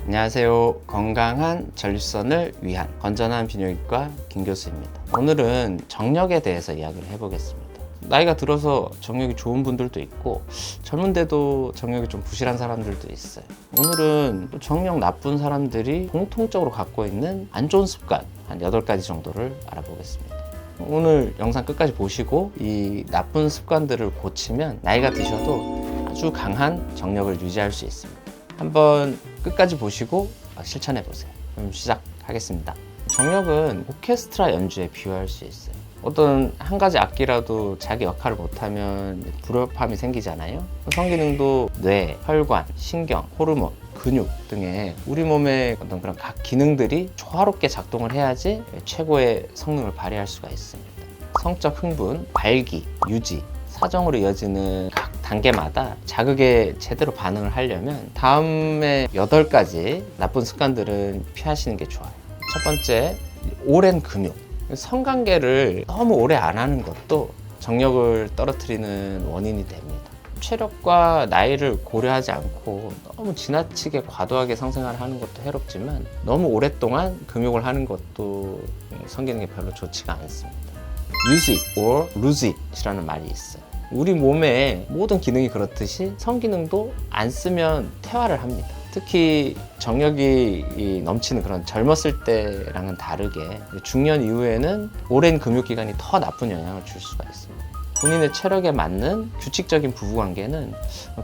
안녕하세요. 건강한 전립선을 위한 건전한 비뇨기과 김 교수입니다. 오늘은 정력에 대해서 이야기를 해보겠습니다. 나이가 들어서 정력이 좋은 분들도 있고 젊은데도 정력이 좀 부실한 사람들도 있어요. 오늘은 정력 나쁜 사람들이 공통적으로 갖고 있는 안 좋은 습관 한 8가지 정도를 알아보겠습니다. 오늘 영상 끝까지 보시고 이 나쁜 습관들을 고치면 나이가 드셔도 아주 강한 정력을 유지할 수 있습니다. 한번 끝까지 보시고 실천해 보세요. 그럼 시작하겠습니다. 정력은 오케스트라 연주에 비유할 수 있어요. 어떤 한 가지 악기라도 자기 역할을 못하면 불협화음이 생기잖아요. 성기능도 뇌, 혈관, 신경, 호르몬, 근육 등의 우리 몸의 어떤 그런 각 기능들이 조화롭게 작동을 해야지 최고의 성능을 발휘할 수가 있습니다. 성적 흥분, 발기, 유지, 사정으로 이어지는 각 단계마다 자극에 제대로 반응을 하려면 다음에 8가지 나쁜 습관들은 피하시는 게 좋아요. 첫 번째, 오랜 금욕. 성관계를 너무 오래 안 하는 것도 정력을 떨어뜨리는 원인이 됩니다. 체력과 나이를 고려하지 않고 너무 지나치게 과도하게 성생활을 하는 것도 해롭지만 너무 오랫동안 금욕을 하는 것도 성기능에 별로 좋지가 않습니다. Use it or lose it 이라는 말이 있어요. 우리 몸의 모든 기능이 그렇듯이 성기능도 안 쓰면 퇴화를 합니다. 특히 정력이 넘치는 그런 젊었을 때랑은 다르게 중년 이후에는 오랜 금욕 기간이 더 나쁜 영향을 줄 수가 있습니다. 본인의 체력에 맞는 규칙적인 부부관계는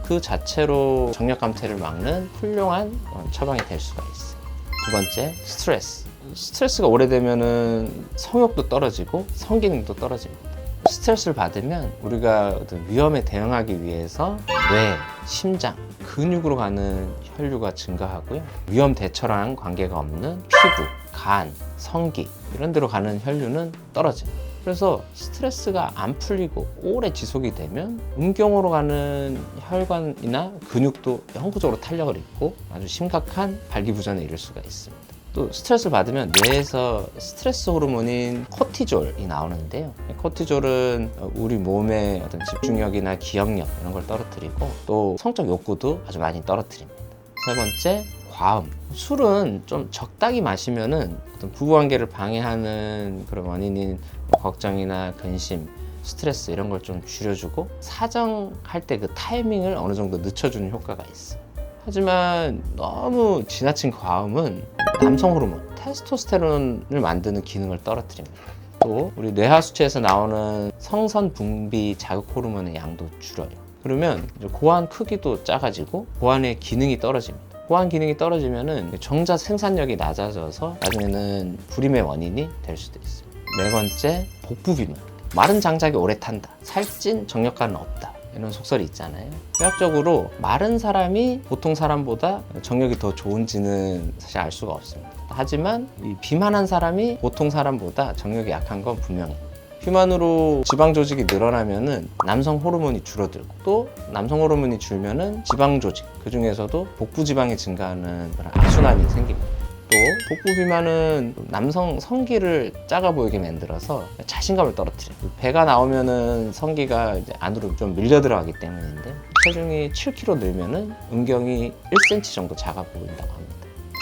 그 자체로 정력 감퇴를 막는 훌륭한 처방이 될 수가 있어요. 두 번째, 스트레스. 스트레스가 오래되면 성욕도 떨어지고 성기능도 떨어집니다. 스트레스를 받으면 우리가 어떤 위험에 대응하기 위해서 뇌, 심장, 근육으로 가는 혈류가 증가하고요. 위험 대처랑 관계가 없는 피부, 간, 성기 이런 데로 가는 혈류는 떨어집니다. 그래서 스트레스가 안 풀리고 오래 지속이 되면 음경으로 가는 혈관이나 근육도 영구적으로 탄력을 입고 아주 심각한 발기부전에 이를 수가 있습니다. 또 스트레스를 받으면 뇌에서 스트레스 호르몬인 코티졸이 나오는데요. 코티졸은 우리 몸의 어떤 집중력이나 기억력 이런 걸 떨어뜨리고 또 성적 욕구도 아주 많이 떨어뜨립니다. 세 번째, 과음. 술은 좀 적당히 마시면은 어떤 부부관계를 방해하는 그런 원인인 걱정이나 근심, 스트레스 이런 걸 좀 줄여주고 사정할 때 그 타이밍을 어느 정도 늦춰주는 효과가 있어요. 하지만 너무 지나친 과음은 남성 호르몬, 테스토스테론을 만드는 기능을 떨어뜨립니다. 또 우리 뇌하수체에서 나오는 성선 분비 자극 호르몬의 양도 줄어요. 그러면 고환 크기도 작아지고 고환의 기능이 떨어집니다. 고환 기능이 떨어지면은 정자 생산력이 낮아져서 나중에는 불임의 원인이 될 수도 있습니다. 네 번째, 복부 비만. 마른 장작이 오래 탄다. 살찐 정력가는 없다. 이런 속설이 있잖아요. 의학적으로 마른 사람이 보통 사람보다 정력이 더 좋은지는 사실 알 수가 없습니다. 하지만 이 비만한 사람이 보통 사람보다 정력이 약한 건 분명해요. 비만으로 지방 조직이 늘어나면은 남성 호르몬이 줄어들고 또 남성 호르몬이 줄면은 지방 조직, 그 중에서도 복부 지방이 증가하는 그런 악순환이 생깁니다. 또 복부 비만은 남성 성기를 작아 보이게 만들어서 자신감을 떨어뜨려요. 배가 나오면은 성기가 이제 안으로 좀 밀려 들어가기 때문인데 체중이 7kg 늘면은 음경이 1cm 정도 작아 보인다고 합니다.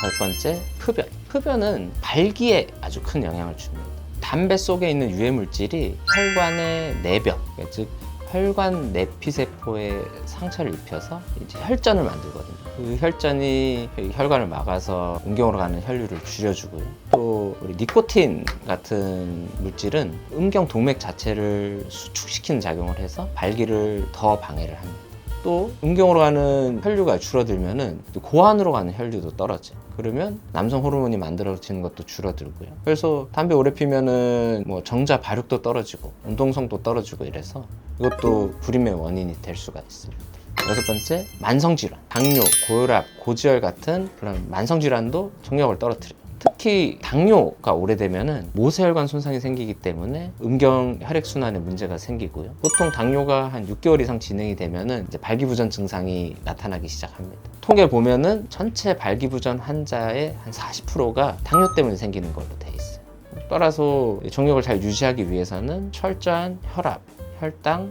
다섯 번째, 흡연. 흡연은 발기에 아주 큰 영향을 줍니다. 담배 속에 있는 유해 물질이 혈관의 내벽, 즉 혈관 내피세포에 상처를 입혀서 이제 혈전을 만들거든요. 그 혈전이 혈관을 막아서 음경으로 가는 혈류를 줄여주고요. 또 우리 니코틴 같은 물질은 음경 동맥 자체를 수축시키는 작용을 해서 발기를 더 방해를 합니다. 또 음경으로 가는 혈류가 줄어들면은 고환으로 가는 혈류도 떨어져요. 그러면 남성 호르몬이 만들어지는 것도 줄어들고요. 그래서 담배 오래 피면은 뭐 정자 발육도 떨어지고 운동성도 떨어지고 이래서 이것도 불임의 원인이 될 수가 있습니다. 여섯 번째, 만성질환. 당뇨, 고혈압, 고지혈 같은 그런 만성질환도 정력을 떨어뜨려요. 특히 당뇨가 오래되면은 모세혈관 손상이 생기기 때문에 음경 혈액순환에 문제가 생기고요. 보통 당뇨가 한 6개월 이상 진행이 되면은 이제 발기부전 증상이 나타나기 시작합니다. 통계 보면은 전체 발기부전 환자의 한 40%가 당뇨 때문에 생기는 걸로 돼 있어요. 따라서 정력을 잘 유지하기 위해서는 철저한 혈압, 혈당,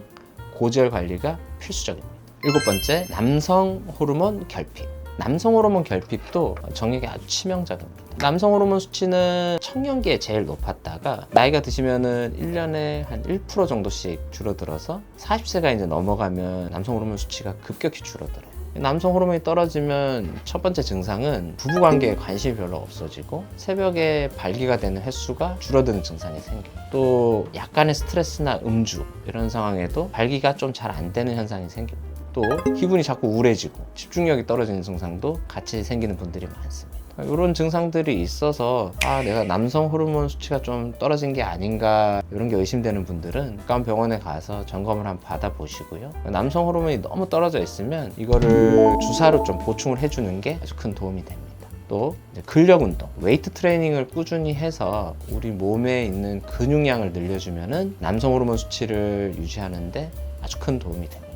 고지혈 관리가 필수적입니다. 일곱 번째, 남성 호르몬 결핍. 남성 호르몬 결핍도 정력에 아주 치명적입니다. 남성 호르몬 수치는 청년기에 제일 높았다가 나이가 드시면은 1년에 한 1% 정도씩 줄어들어서 40세가 이제 넘어가면 남성 호르몬 수치가 급격히 줄어들어요. 남성 호르몬이 떨어지면 첫 번째 증상은 부부관계에 관심이 별로 없어지고 새벽에 발기가 되는 횟수가 줄어드는 증상이 생겨요. 또 약간의 스트레스나 음주 이런 상황에도 발기가 좀 잘 안 되는 현상이 생겨요. 또 기분이 자꾸 우울해지고 집중력이 떨어지는 증상도 같이 생기는 분들이 많습니다. 이런 증상들이 있어서 내가 남성 호르몬 수치가 좀 떨어진 게 아닌가 이런 게 의심되는 분들은 가까운 병원에 가서 점검을 한번 받아보시고요. 남성 호르몬이 너무 떨어져 있으면 이거를 주사로 좀 보충을 해주는 게 아주 큰 도움이 됩니다. 또 근력 운동, 웨이트 트레이닝을 꾸준히 해서 우리 몸에 있는 근육량을 늘려주면은 남성 호르몬 수치를 유지하는데 아주 큰 도움이 됩니다.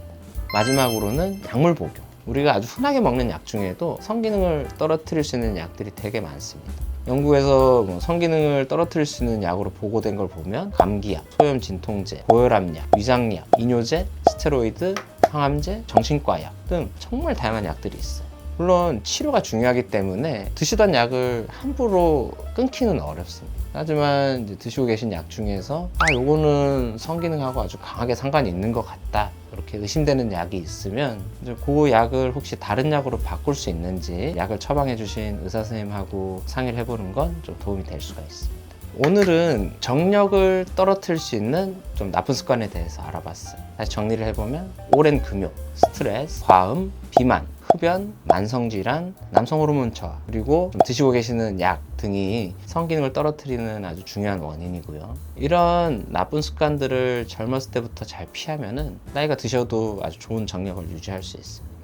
마지막으로는 약물 복용. 우리가 아주 흔하게 먹는 약 중에도 성기능을 떨어뜨릴 수 있는 약들이 되게 많습니다. 영국에서 성기능을 떨어뜨릴 수 있는 약으로 보고된 걸 보면 감기약, 소염 진통제, 고혈압약, 위장약, 이뇨제, 스테로이드, 항암제, 정신과약 등 정말 다양한 약들이 있어요. 물론 치료가 중요하기 때문에 드시던 약을 함부로 끊기는 어렵습니다. 하지만 이제 드시고 계신 약 중에서 요거는 성기능하고 아주 강하게 상관이 있는 것 같다 이렇게 의심되는 약이 있으면 이제 그 약을 혹시 다른 약으로 바꿀 수 있는지 약을 처방해 주신 의사 선생님하고 상의를 해보는 건 좀 도움이 될 수가 있습니다. 오늘은 정력을 떨어뜨릴 수 있는 좀 나쁜 습관에 대해서 알아봤어요. 다시 정리를 해보면 오랜 금욕, 스트레스, 과음, 비만, 흡연, 만성질환, 남성 호르몬 저하, 그리고 좀 드시고 계시는 약 등이 성기능을 떨어뜨리는 아주 중요한 원인이고요. 이런 나쁜 습관들을 젊었을 때부터 잘 피하면은 나이가 드셔도 아주 좋은 정력을 유지할 수 있습니다.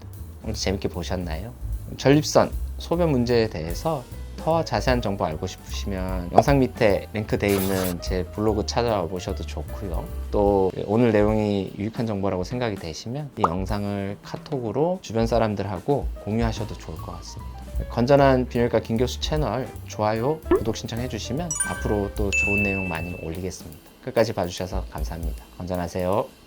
오늘 재밌게 보셨나요? 전립선, 소변 문제에 대해서 더 자세한 정보 알고 싶으시면 영상 밑에 링크되어 있는 제 블로그 찾아와 보셔도 좋고요. 또 오늘 내용이 유익한 정보라고 생각이 되시면 이 영상을 카톡으로 주변 사람들하고 공유하셔도 좋을 것 같습니다. 건전한 비뇨기과 김교수 채널 좋아요, 구독 신청해 주시면 앞으로 또 좋은 내용 많이 올리겠습니다. 끝까지 봐주셔서 감사합니다. 건전하세요.